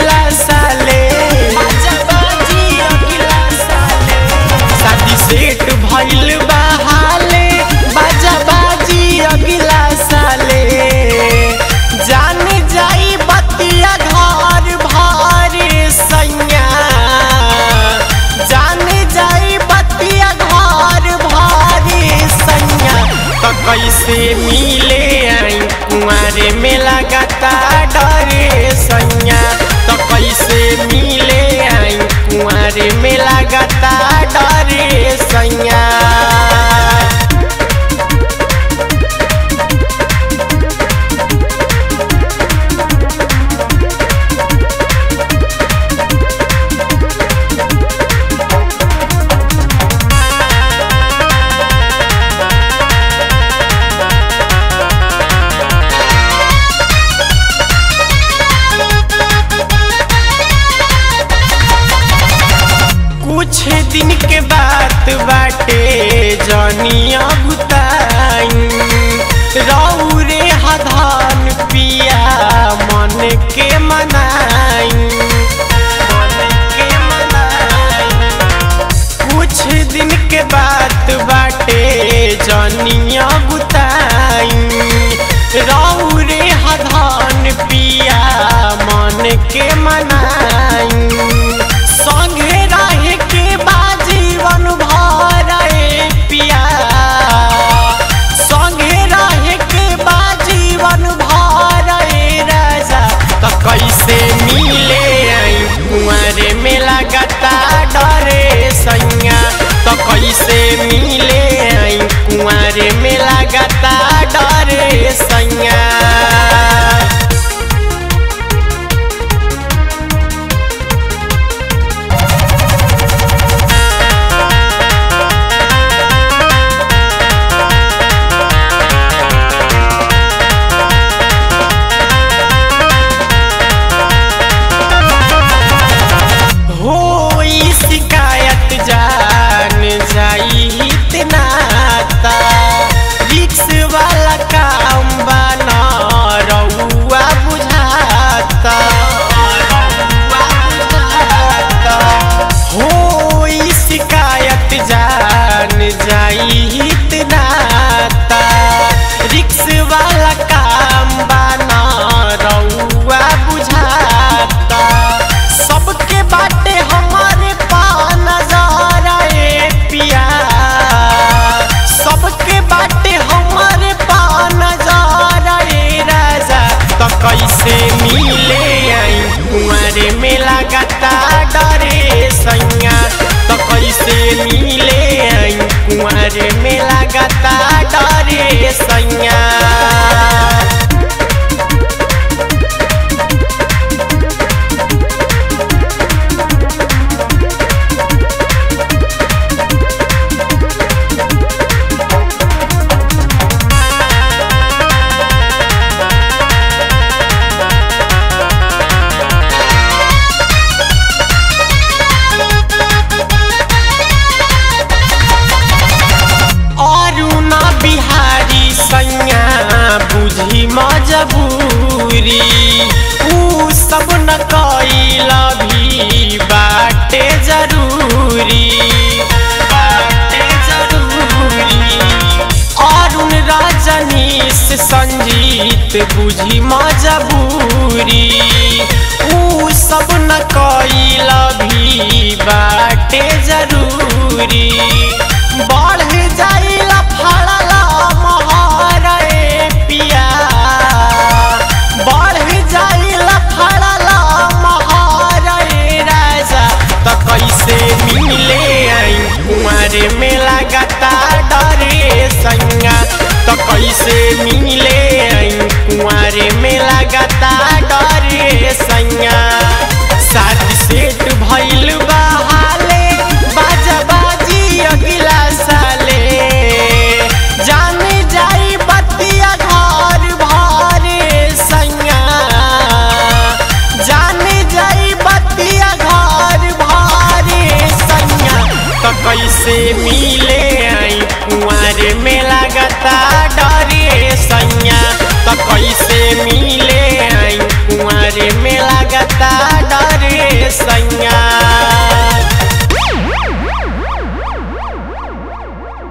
अगला साले, बाजा बाजी अगला साले। शादी सेट भइल बा हाले, बाजा बाजी अगला साले। जान जाई बतिया घर भर सैया, जान जाई बतिया घर भर सैया। तो कैसे मिले आई कुंवारे में लगाता डरे सैया। तो कैसे मिले आई कुंवारे में लगाता डरे सैया। कुछ दिन के बात बाटे जनिया बुताई, रौरे हधान पिया मन के मनाई, मन के मनाई। कुछ दिन के बात बाटे जनिया बुताई, रौरे हधान पिया मन के मनाई। संगे रहे के बाजीवन भर पिया, संगे रहे के बाजीवन भर राजा। तो कैसे मिले आई कुंवारे में लगाता डरे सैया। तो कैसे मिले आई कुंवारे में लगाता डरे सैया। शिकायत जान जाई इतना रिक्स वाला काम बना रउआ बुझाता, हो शिकायत जान जाई इतना रिक्स वाला काम बना रउआ बुझाता। सबके बाटे हमारे पान नजारे पिया, सबके बाटे हमारे पान नजारे राजा। तो कैसे मिले आई कुंवारे में लगाता डरे सैया। तो कैसे मिले आई कुंवारे में लगाता डरे सैया। बुझी मजबूरी ऊ सब न कइला भी बाटे जरूरी, बाटे जरूरी। अरुण रजनीश संजीत बुझी मजबूरी ऊ सब न कइला भी बाटे जरूरी। बढ़ जाइला फड़ला महरे पिया, बढ़ जाइला फड़ला महरे राजा। तो कैसे मिले आई कुंवारे में लगाता डरे सैया। तो कैसे मिले आई कुंवारे में लगाता डरे सैया। शादी सेट भइल बा हाले, बाजा बाजी अगला साले। जान जाई बतिया घर भर सैया, जान जाई बतिया घर भर सैया। तो कैसे मिले आई कुंवारे में लगाता डरे सैया। तो कैसे मिले आई कुंवारे में लगाता सैया